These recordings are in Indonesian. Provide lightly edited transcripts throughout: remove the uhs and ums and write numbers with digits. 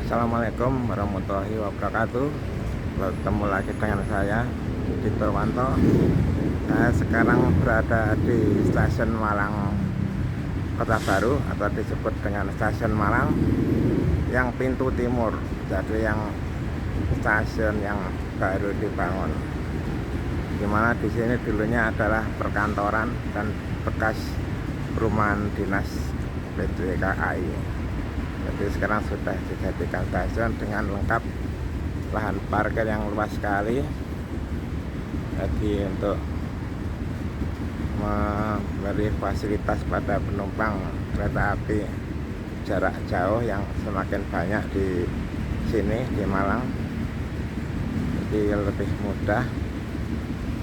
Assalamualaikum warahmatullahi wabarakatuh. Bertemu lagi dengan saya Didi Purwanto. Saya sekarang berada di stasiun Malang Kota Baru, atau disebut dengan stasiun Malang yang pintu timur. Jadi yang stasiun yang baru dibangun, dimana di sini dulunya adalah perkantoran dan bekas perumahan dinas PT KAI. Jadi sekarang sudah dijadikan stasiun dengan lengkap lahan parkir yang luas sekali. Jadi untuk memberi fasilitas pada penumpang kereta api jarak jauh yang semakin banyak di sini di Malang, jadi lebih mudah.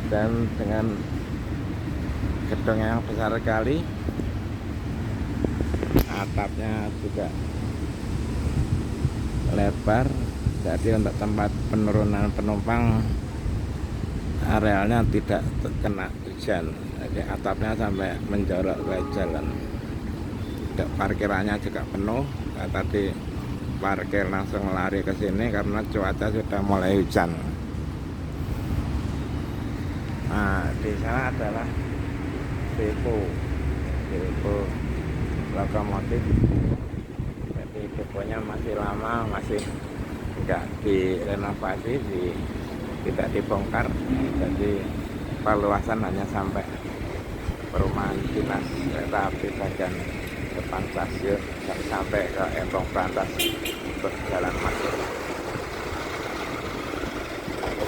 Dan dengan gedung yang besar sekali, atapnya juga lebar, jadi untuk tempat penurunan penumpang arealnya tidak terkena hujan. Jadi atapnya sampai menjorok ke jalan. Parkirannya juga penuh. Tadi parkir langsung lari ke sini karena cuaca sudah mulai hujan. Nah, di sana adalah depo lokomotif. Jadi deponya masih lama, masih enggak direnovasi, tidak dibongkar. Jadi perluasan hanya sampai perumahan dinas kereta api bagian depan stasiun, dan sampai ke Empong Brantas untuk jalan masuk.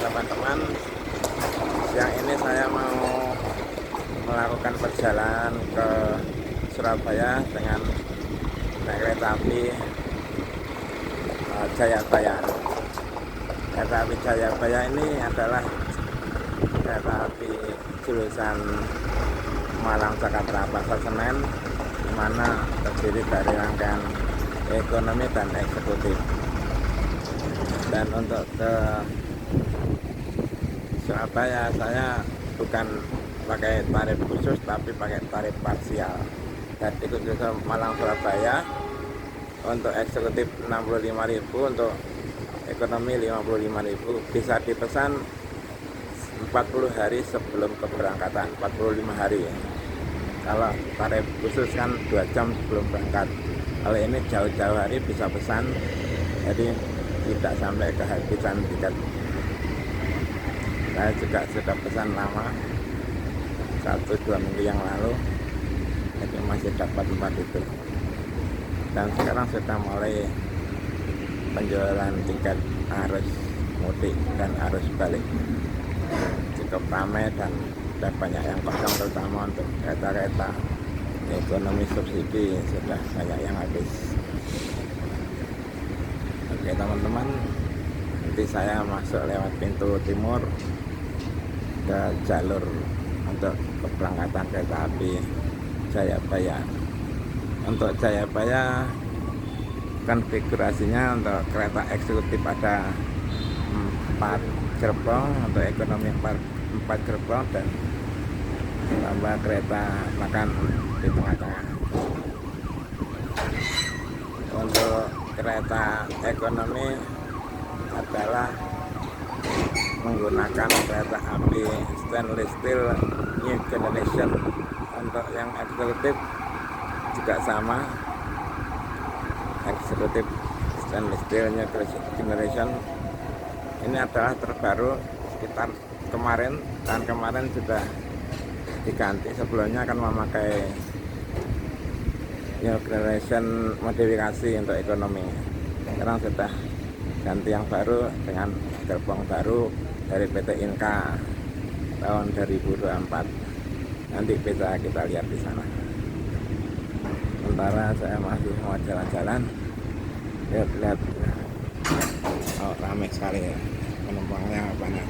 Teman-teman, siang ini saya mau melakukan perjalanan ke Surabaya dengan naik kereta api Jayabaya. Kereta api Jayabaya ini adalah kereta api jurusan Malang Jakarta Pasar Senen, di mana terdiri dari rangkaian ekonomi dan eksekutif. Dan untuk ke Surabaya saya bukan pakai tarif khusus, tapi pakai tarif parsial. Jadi khusus Malang Surabaya untuk eksekutif 65.000, untuk ekonomi 55.000. Bisa dipesan 40 hari sebelum keberangkatan, 45 hari. Kalau tarif khusus kan 2 jam sebelum berangkat. Kalau ini jauh-jauh hari bisa pesan, jadi tidak sampai kehabisan tiket. Saya juga sudah pesan lama, 1-2 minggu yang lalu, jadi masih dapat tempat itu. Dan sekarang sudah mulai penjualan tiket arus mudik dan arus balik cukup ramai, dan sudah banyak yang kosong, terutama untuk kereta-kereta ekonomi subsidi sudah banyak yang habis. Oke teman-teman, nanti saya masuk lewat pintu timur ke jalur untuk keberangkatan kereta api Jayabaya. Untuk Jayabaya konfigurasinya untuk kereta eksekutif ada 4 gerbong, untuk ekonomi 4 gerbong, dan tambah kereta makan di tengah-tengah. Untuk kereta ekonomi adalah menggunakan kereta api stainless steel new generation. Untuk yang eksekutif juga sama, eksekutif stainless steel new generation. Ini adalah terbaru sekitar kemarin, dan kemarin sudah diganti. Sebelumnya akan memakai new generation modifikasi untuk ekonomi. Sekarang sudah ganti yang baru dengan gerbong baru dari PT Inka tahun 2024. Nanti bisa kita lihat di sana. Sementara saya masih mau jalan-jalan, lihat-lihat. Oh, ramai sekali ya penumpangnya, banyak.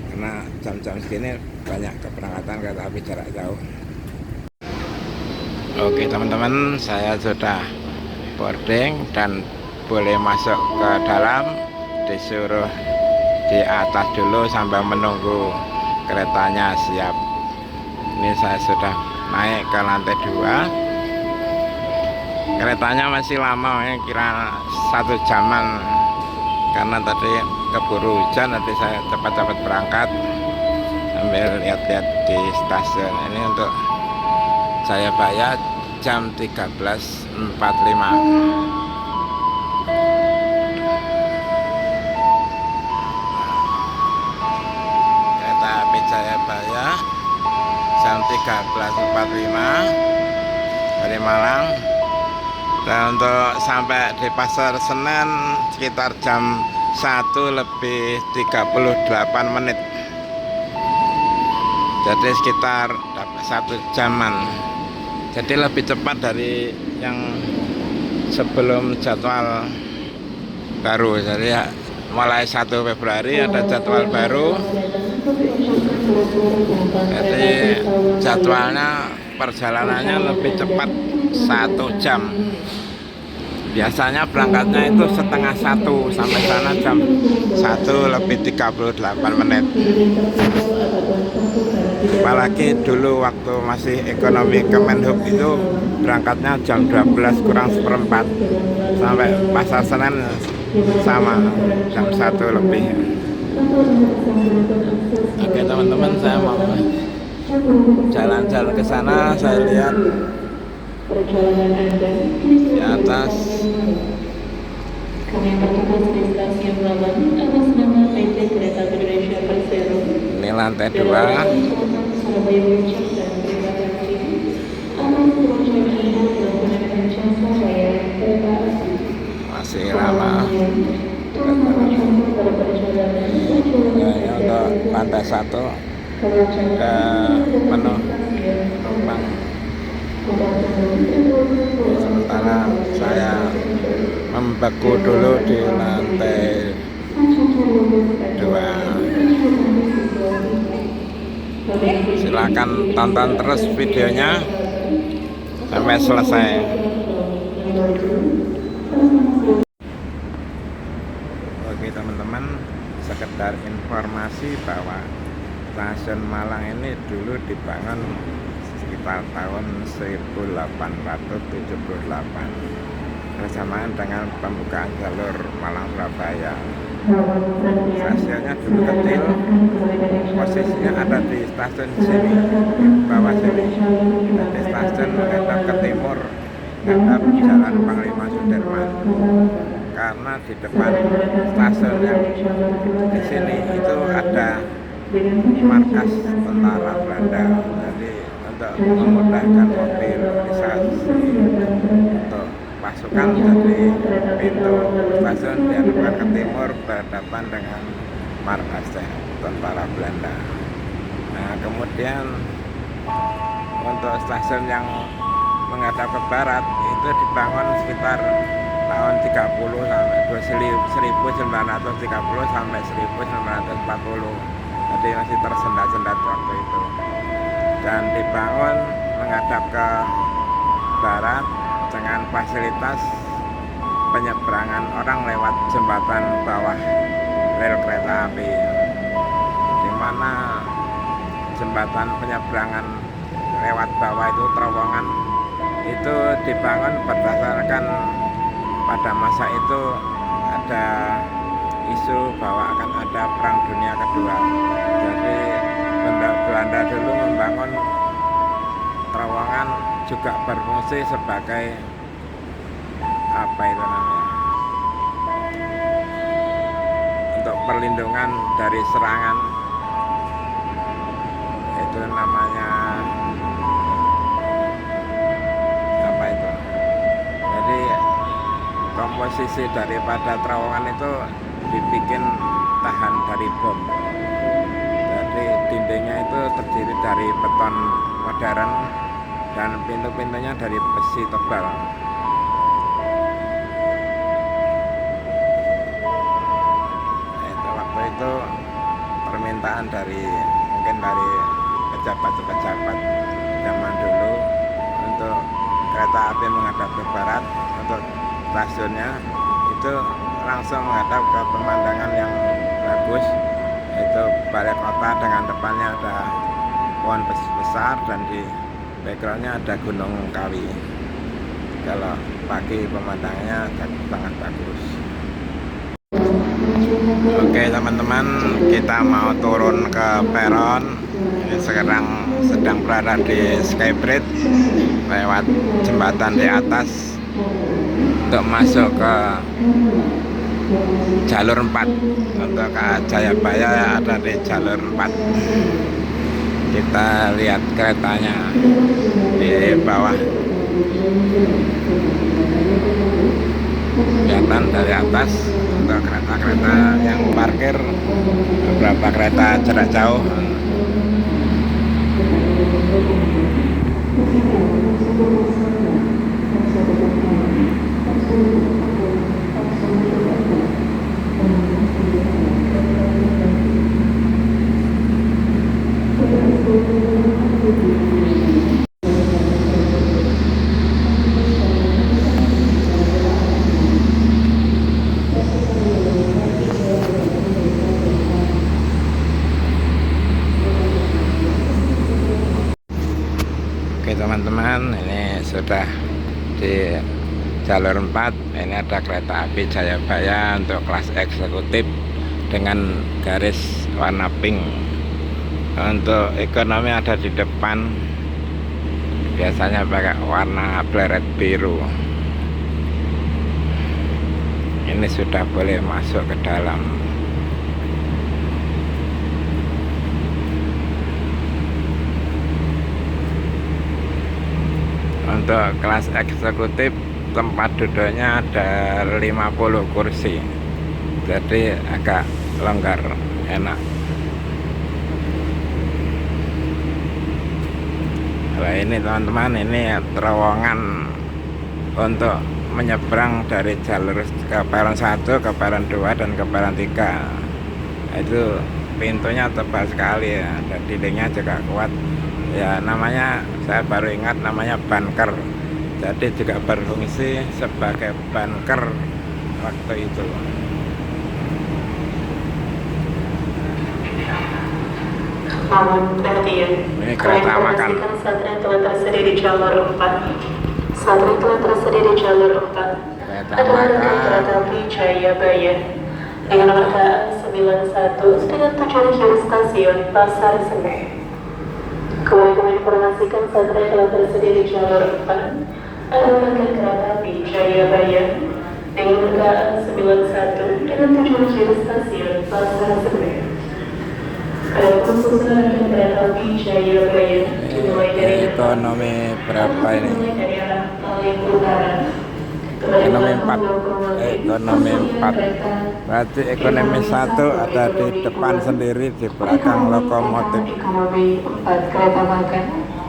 Karena jam-jam segini banyak keberangkatan kereta api jarak jauh. Oke teman-teman, saya sudah boarding dan boleh masuk ke dalam. Disuruh di atas dulu sambil menunggu keretanya siap. Ini saya sudah naik ke lantai 2. Keretanya masih lama ya, kira 1 jaman karena tadi keburu hujan. Tadi saya cepat-cepat berangkat sambil lihat-lihat di stasiun. Ini untuk Jayabaya jam 13.45. Kereta api Jayabaya jam 13.45 dari Malang. Dan untuk sampai di Pasar Senen sekitar jam 1:38. Jadi sekitar 1 jaman. Jadi lebih cepat dari yang sebelum jadwal baru. Jadi ya, mulai 1 Februari ada jadwal baru. Jadi jadwalnya perjalanannya lebih cepat 1 jam. Biasanya berangkatnya itu 12:30 sampai sana jam 1:38. Apalagi dulu waktu masih ekonomi Kemenhub itu berangkatnya jam 12:04 sampai Pasar Senen sama jam 1 lebih. Oke teman-teman, saya mau jalan-jalan ke sana. Saya lihat di atas ini lantai 2. Masih lama. Nah, untuk lantai 1 sudah penuh penumpang. Sementara saya membeku dulu di lantai 2. Silakan tonton terus videonya sampai selesai. Oke teman-teman, sekedar informasi bahwa stasiun Malang ini dulu dibangun sekitar tahun 1878 bersamaan dengan pembukaan jalur Malang-Surabaya. Stasiunnya dulu kecil, posisinya ada di stasiun sini, bawah sini. Di stasiun menghadap ke timur, menghadap Jalan Panglima Sudirman. Karena di depan stasiun yang di sini itu ada markas tentara Belanda. Jadi untuk memudahkan mobilisasi untuk pasukan, jadi pintu stasiun dihadapkan ke timur berhadapan dengan markas tentara Belanda. Nah kemudian untuk stasiun yang menghadap ke barat itu dibangun sekitar tahun 30 sampai 1930 sampai 1940. Jadi masih tersendat-sendat waktu itu. Dan dibangun menghadap ke barat dengan fasilitas penyeberangan orang lewat jembatan bawah rel kereta api, di mana jembatan penyeberangan lewat bawah itu terowongan itu dibangun berdasarkan pada masa itu ada isu bahwa akan ada Perang Dunia Kedua. Jadi Belanda dulu membangun terowongan juga berfungsi sebagai apa itu namanya, untuk perlindungan dari serangan. Itu namanya apa itu, jadi komposisi daripada terowongan itu dibikin tahan dari bom. Jadi dindingnya itu terdiri dari beton modern dan pintu-pintunya dari besi tebal. Waktu itu permintaan mungkin dari pejabat-pejabat zaman dulu untuk kereta api menghadap ke barat untuk stasiunnya itu langsung menghadap ke pemandangan yang bagus, yaitu balai kota dengan depannya ada pohon besar dan di backgroundnya ada Gunung Kawi. Kalau pagi pemandangannya sangat bagus. Oke teman-teman, kita mau turun ke peron. Ini sekarang sedang berada di Skybridge, lewat jembatan di atas untuk masuk ke jalur 4. Untuk ke Jayabaya ada di jalur 4. Kita lihat keretanya di bawah, kelihatan dari atas. Untuk kereta-kereta yang parkir, beberapa kereta jarak jauh. Oke teman-teman, ini sudah di jalur 4. Ini ada kereta api Jayabaya untuk kelas eksekutif dengan garis warna pink. Untuk ekonomi ada di depan, biasanya pakai warna pleret biru. Ini sudah boleh masuk ke dalam. Untuk kelas eksekutif tempat duduknya ada 50 kursi, jadi agak longgar, enak. Nah ini teman-teman, ini terowongan untuk menyeberang dari jalur ke peron 1 ke peron 2 dan ke peron 3. Nah, itu pintunya tebal sekali ya, dan dindingnya juga kuat ya. Namanya saya baru ingat, namanya bunker, jadi juga berfungsi sebagai bunker waktu itu. Mohon perhatian. Ini kereta makan. Satria telah tersedia di jalur 4. Satria telah tersedia di jalur 4. Kereta Adalah makan. kereta api Jayabaya dengan nomor KA91 dengan tujuan akhir stasiun Pasar Senen. Kami informasikan Satria telah tersedia di jalur 4. Adalah kereta api Jayabaya dengan nomor KA91 dengan tujuan akhir stasiun Pasar Senen. Ekonomi berapa ini? Ekonomi 4. Ekonomi 4. Berarti ekonomi 1 ada di depan sendiri, di belakang lokomotif. Ekonomi 4 kereta makan.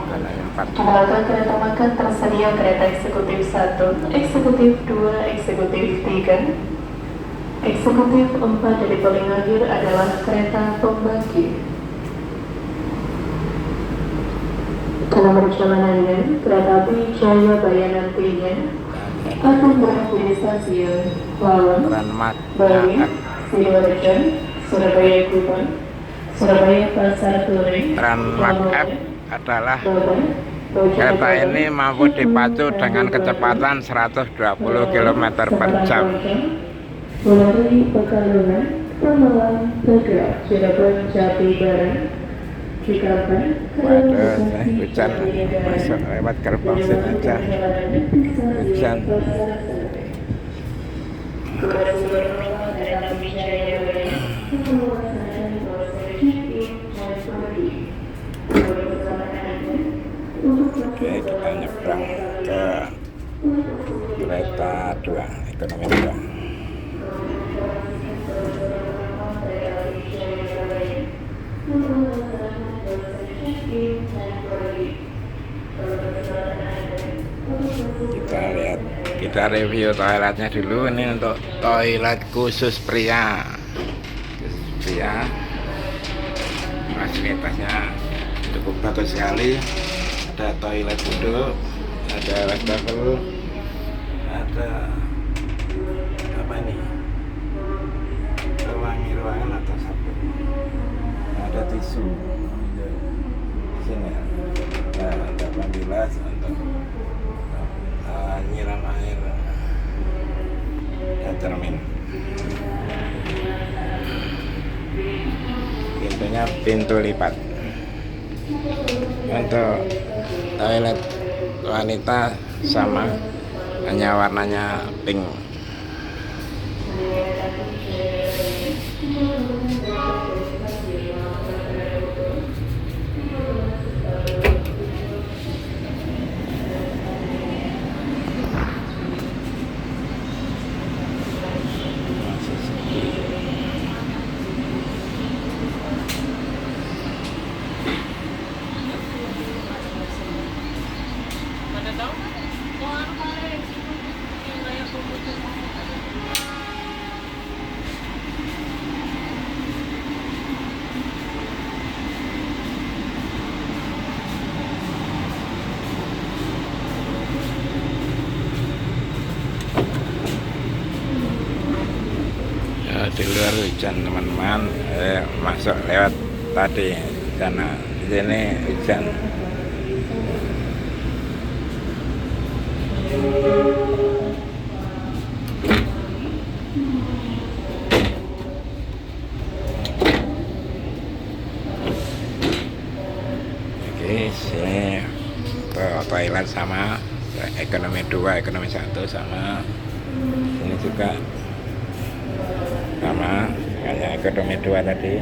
Ekonomi 4. Di belakang kereta makan tersedia kereta eksekutif 1, eksekutif 2, eksekutif 3. Eksekutif 4 dari paling akhir adalah kereta pembagi. Dalam perjalanannya, kereta api Jayabaya nantinya akan berhenti di stasiun Lawang, Bali, Sidoarjo, Surabaya Kubang, Surabaya Pasar Turi. Ranmak F adalah kereta ini mampu dipacu dengan kecepatan 120 km per jam. Melalui Pekalongan, Pemalang, Tegal, Cirebon, Jati Barang, Cikampek. Waduh, hujan masuk lewat gerbang sini aja. Hujan. Oke, kita nyebrang ke kereta 2, ekonomi 2. Kita review toiletnya dulu. Ini untuk toilet khusus pria. Fasilitasnya cukup bagus sekali. Ada toilet duduk, ada wastafel, ada apa ini, ruangan atau sabun, ada tisu sini, ada bilas untuk nyiram air. pintu lipat. Untuk toilet wanita sama, hanya warnanya pink. Di luar hujan teman-teman, masuk lewat tadi sana, di sini hujan. Oke, sini toilet sama, ekonomi 2, ekonomi 1 sama. Ini juga sama kayak ekonomi 2 tadi.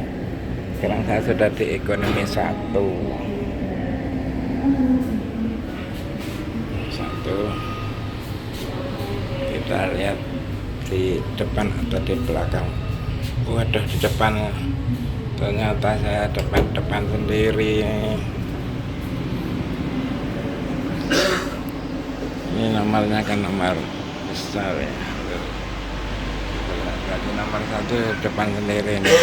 Sekarang saya sudah di ekonomi 1. Kita lihat di depan atau di belakang. Waduh, di depan ternyata saya depan sendiri. Ini nomornya kan nomor besar ya. Berarti nomor 1 depan sendiri nih.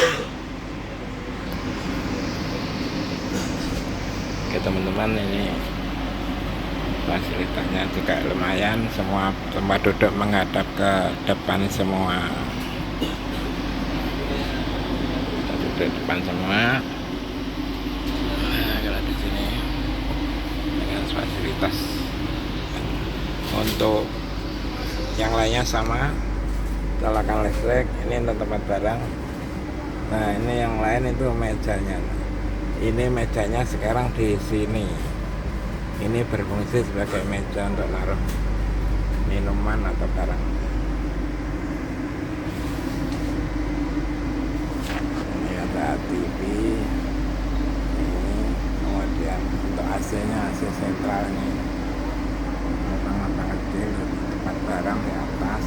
Oke teman-teman, ini fasilitasnya juga lumayan, semua tempat duduk menghadap ke depan semua. Kita duduk depan semua. Nah, kalau di sini dengan fasilitas untuk yang lainnya sama, colokan listrik. Ini untuk tempat barang. Nah, ini yang lain itu mejanya. Ini mejanya sekarang di sini. Ini berfungsi sebagai meja untuk naruh minuman atau barang. Ini ada TV. Ini kemudian untuk AC-nya, AC sentral ini. Lapang-lapang kecil, tempat barang di atas.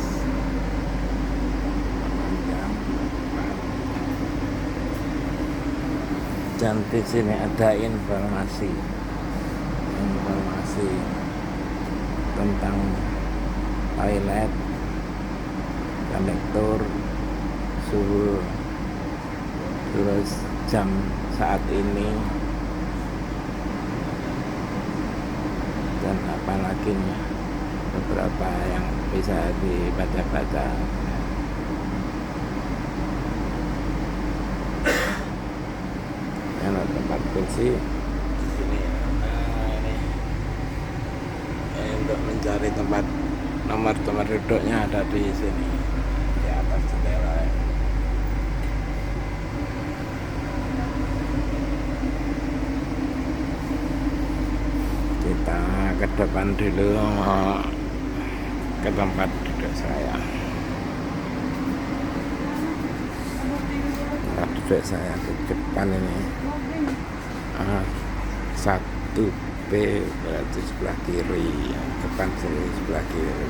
Dan di sini ada informasi tentang toilet, konektor, suhu, terus jam saat ini, dan apa lagi nih, beberapa yang bisa dibaca-baca. Ada tempat kursi di sini. Nah, ini untuk mencari tempat nomor duduknya ada di sini, di atas jendela. Kita ke depan dulu, ke tempat duduk saya. Tempat duduk saya di depan ini. 1B berarti sebelah kiri, depan sini sebelah kiri.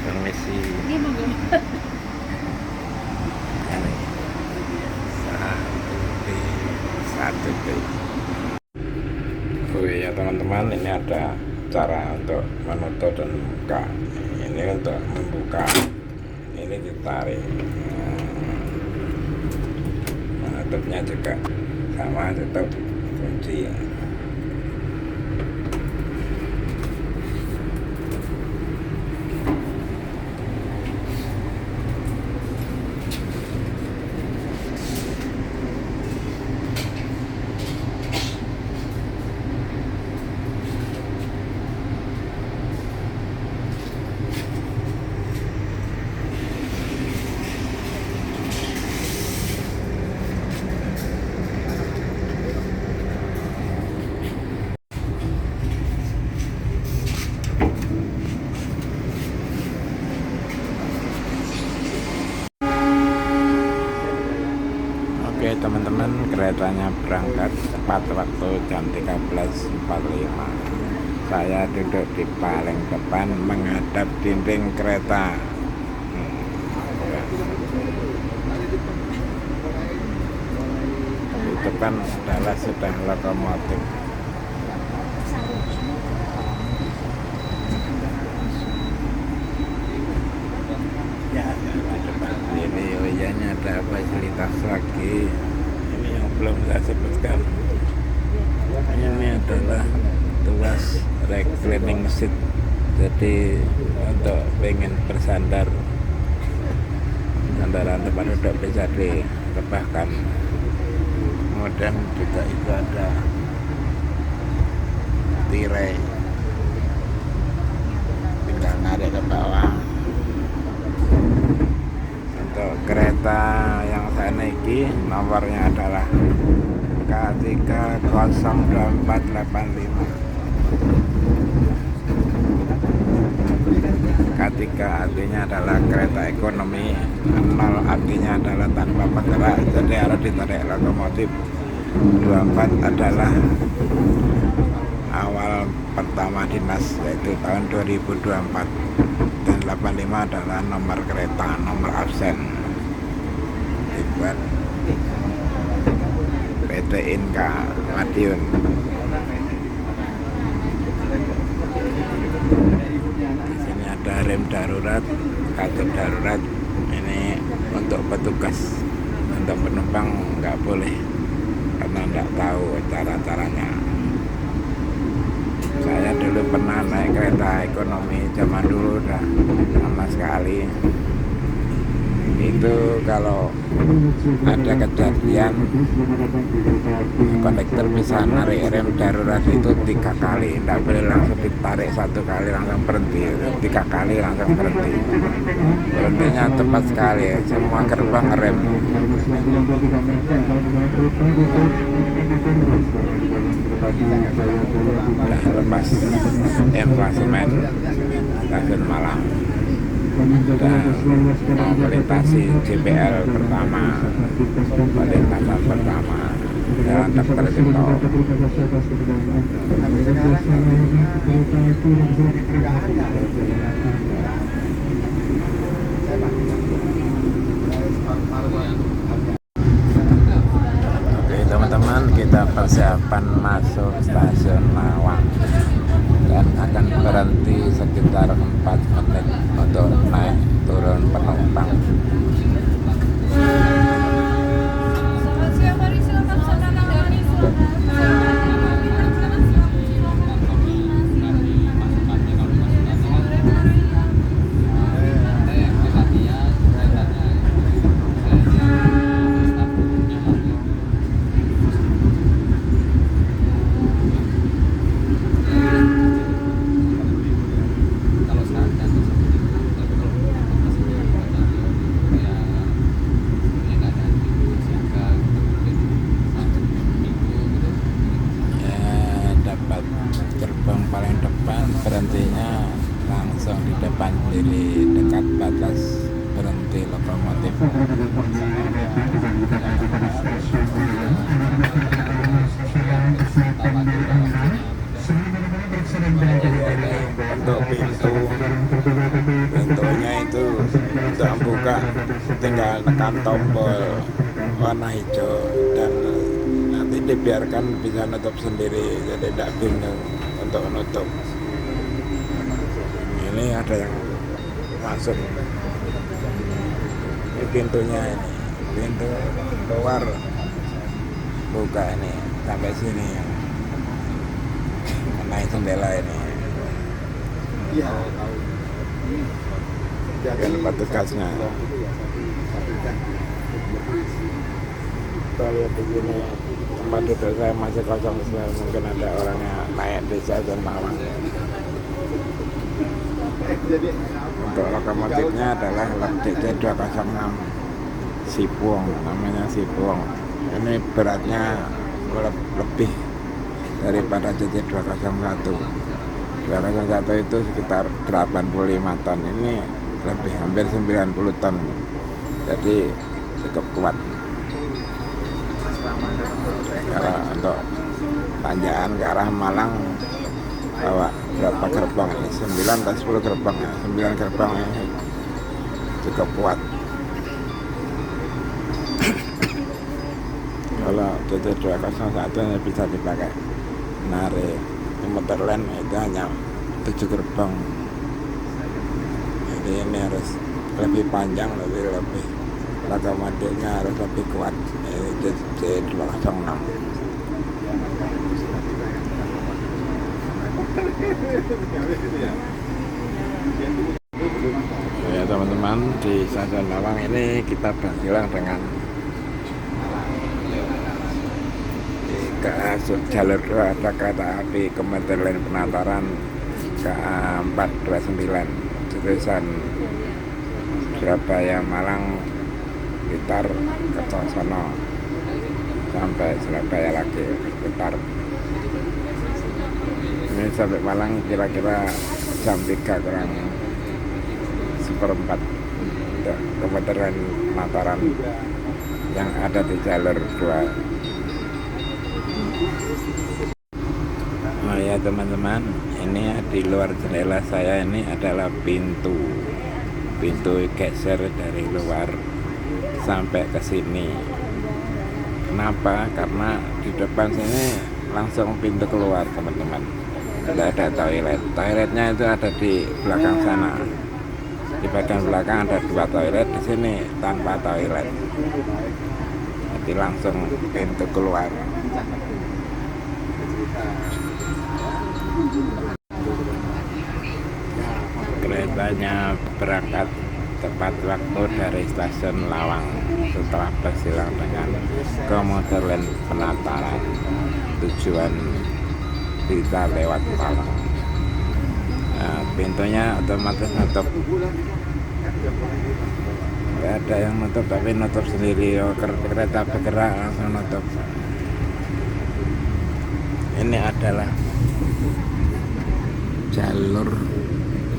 Permisi. Ini 1B. Oh iya teman-teman, ini ada cara untuk menutup dan membuka. Ini untuk membuka, ini ditarik. Tutupnya juga sama, tutup kunci. keretanya berangkat tepat waktu jam 13.45. Saya duduk di paling depan menghadap dinding kereta. Di depan adalah sudah lokomotif. Ini wilayahnya ada fasilitas lagi. Ini yang belum saya sebutkan. Ini adalah tuas reclining seat. Jadi untuk pengen bersandar, sandaran tempat duduk bisa ditebahkan. Kemudian juga itu ada tirai, tinggal narik ke bawah. Untuk kereta yang saya naiki nomornya adalah K30485. K3 artinya adalah kereta ekonomi, 0 artinya adalah tanpa penggerak, jadi harus ditarik lokomotif. 24 adalah awal pertama dinas, yaitu tahun 2024, dan 85 adalah nomor kereta, nomor absen dibuat PT Inka Madiun. Di sini ada rem darurat, kartu darurat. Ini untuk petugas, untuk penumpang nggak boleh karena nggak tahu cara-caranya. Saya dulu pernah naik kereta ekonomi, zaman dulu udah lama sekali. Itu kalau ada kejadian kondektor bisa narik rem darurat itu 3 kali, tidak boleh langsung ditarik 1 kali langsung berhenti, 3 kali langsung berhenti. Berhentinya tepat sekali, semua gerbang rem. Udah lepas emplasemen stasiun Malang dan mau melintasi JPL pertama, perlintasan pertama jalan Terjito. Oke teman-teman, kita persiapan masuk stasiun Mawang dan akan berhenti sekitar 4 menit untuk naik turun penumpang. Paling depan, berhentinya langsung di depan diri dekat batas berhenti lokomotif. Untuk pintunya itu untuk buka tinggal tekan tombol warna hijau dan nanti dibiarkan bisa nutup sendiri, jadi tidak bingung untuk menutup. Ini ada yang masuk, ini pintunya, ini pintu keluar buka ini sampai sini, naik jendela ini. Dan petugasnya kita lihat di sini, tempat duduk saya masih kosong, mungkin ada orang yang naik di stasiun Mawang. Untuk lokomotifnya adalah DC206 Sipuong, namanya Sipuong. Ini beratnya lebih daripada DC201. 201 itu sekitar 85 ton, ini lebih, hampir 90 ton, jadi cukup kuat. Kalau untuk tanjakan ke arah Malang bawa berapa gerbong ini? 9 atau 10 gerbong ya? 9 gerbong ini cukup kuat. Kalau GT201 ini bisa dipakai narik motor lain itu hanya 7 gerbong. Jadi ini harus lebih panjang, lebih lokomotifnya harus lebih kuat. Ini J206. Ya teman-teman, di stasiun Malang ini kita berjalan dengan jalur 2 ada kereta api komuter lain Penataran KA 429 jurusan Surabaya Malang Blitar Kertosono sampai Surabaya lagi Blitar. Ini sampai Malang kira-kira jam 3 kurang seperempat untuk komuter lain Penataran yang ada di jalur 2. Oh ya teman-teman, ini di luar jendela saya ini adalah pintu geser dari luar sampai ke sini. Kenapa? Karena di depan sini langsung pintu keluar teman-teman. Tidak ada toiletnya itu ada di belakang sana. Di bagian belakang ada 2 toilet, di sini tanpa toilet. Jadi langsung pintu keluar. Keretanya berangkat tepat waktu dari stasiun Lawang setelah bersilang dengan komuter lain Penataran tujuan kita lewat Malang. Nah, pintunya otomatis nutup, nggak ada yang nutup tapi nutup sendiri. Kereta bergerak langsung nutup. Ini adalah jalur,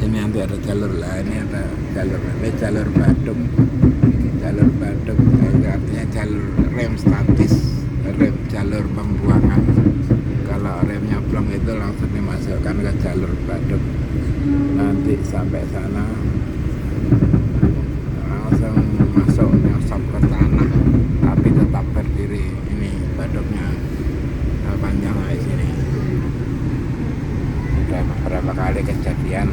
ini nanti ada jalur lah, ini ada jalur, ini jalur Badung, itu artinya jalur rem statis, jalur pembuangan. Kalau remnya blong itu langsung dimasukkan ke jalur Badung, nanti sampai sana langsung masuk nyosop ke tanah tapi tetap berdiri. Ini Badungnya panjang di sini. Sudah beberapa kali kejadian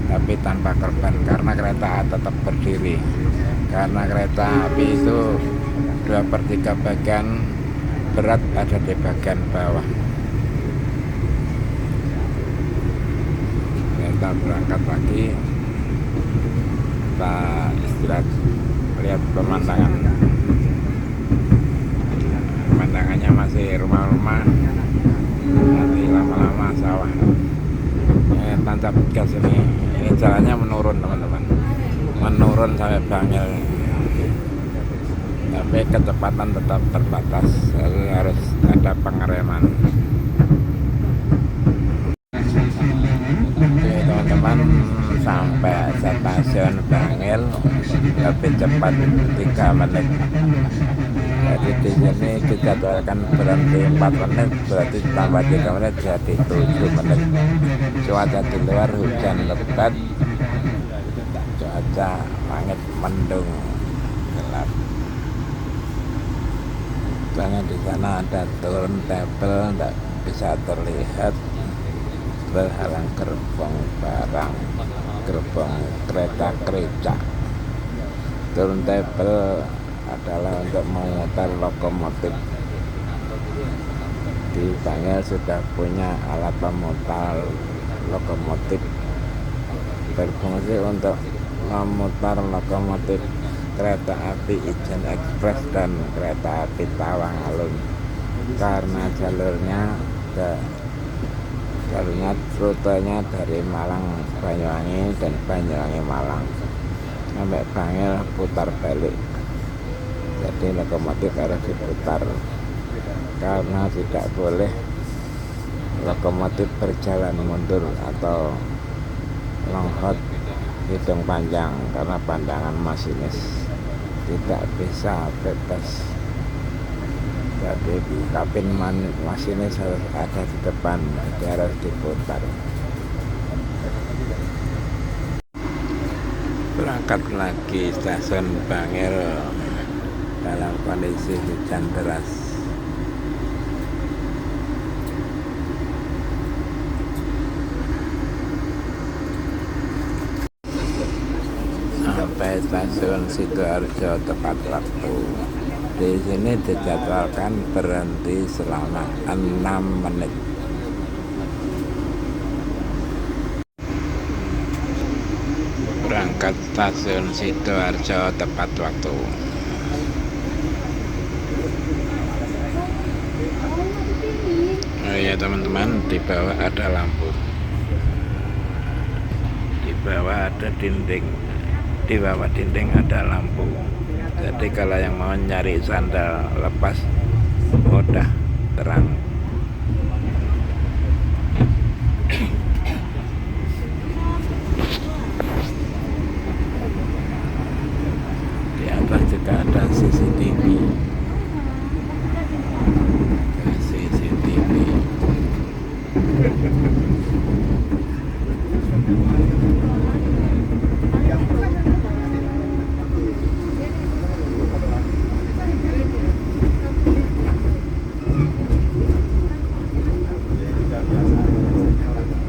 tapi tanpa korban karena kereta tetap berdiri. Karena kereta api itu 2/3 bagian berat ada di bagian bawah. Kereta berangkat lagi, kita istirahat, lihat pemandangannya masih rumah-rumah, nanti lama-lama sawah. Tancap gas ini jalannya menurun teman-teman, menurun sampai Bangil, tapi kecepatan tetap terbatas, jadi harus ada pengereman. Oke teman-teman, sampai stasiun Bangil lebih cepat 3 menit. Jadi di sini dijadwalkan berhenti 4 menit, berarti tambah 3 menit jadi 7 menit. Cuaca di luar hujan lebat, cuaca langit mendung gelap. Soalnya di sana ada turntable, tidak bisa terlihat, terhalang gerbong barang, gerbong kereta. Turntable adalah untuk memutar lokomotif. Di Bangil sudah punya alat pemutar lokomotif, berfungsi untuk memutar lokomotif kereta api Ijen Express dan kereta api Tawang Alun. Karena jalurnya rutenya dari Malang Banyuwangi dan Banyuwangi Malang sampai Bangil putar balik. Jadi lokomotif harus diputar karena tidak boleh lokomotif berjalan mundur atau long hot hidung panjang, karena pandangan masinis tidak bisa bebas. Jadi di kabin masinis harus ada di depan, jadi harus diputar. Berangkat lagi stasiun Bangil dalam kondisi hujan deras. Sampai stasiun Sidoarjo tepat waktu. Di sini dijadwalkan berhenti selama 6 menit. Berangkat stasiun Sidoarjo tepat waktu. Oh ya teman-teman, di bawah ada lampu, di bawah ada dinding, di bawah dinding ada lampu. Jadi kalau yang mau nyari sandal lepas udah terang. Di atas juga ada CCTV. CCTV.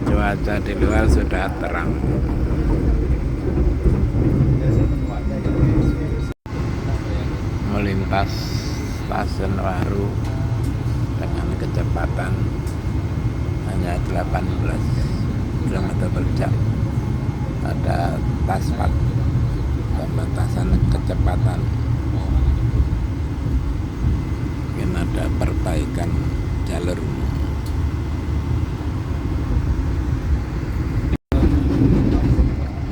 Cuaca di luar sudah terang. Melintas stasiun Waru dengan kecepatan hanya 18 km per jam. Ada taspat pembatasan kecepatan. Mungkin ada perbaikan jalur.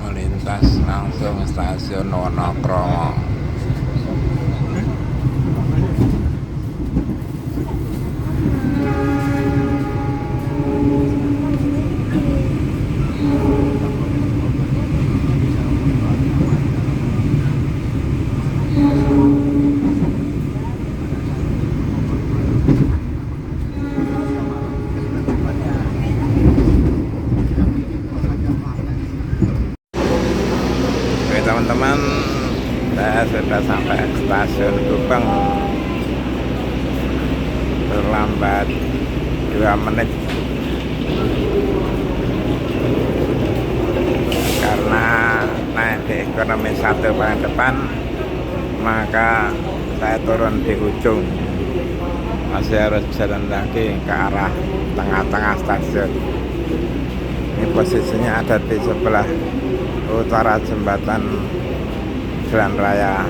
Melintas langsung stasiun Wonokromo. Oke teman-teman, saya sudah sampai stasiun Gubeng, terlambat 2 menit karena naik di ekonomi 1 paling depan, maka saya turun di ujung, masih harus jalan lagi ke arah tengah-tengah stasiun. Ini posisinya ada di sebelah utara jembatan Jalan Raya.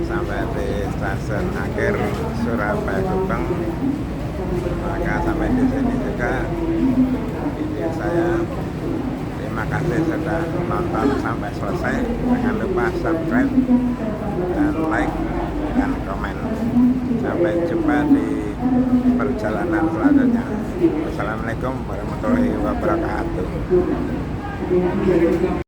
Sampai di stasiun akhir Surabaya Gubeng, maka sampai di sini juga video saya. Terima kasih sudah menonton sampai selesai. Jangan lupa subscribe dan like dan komen. Sampai jumpa di perjalanan selanjutnya. Wassalamualaikum warahmatullahi wabarakatuh.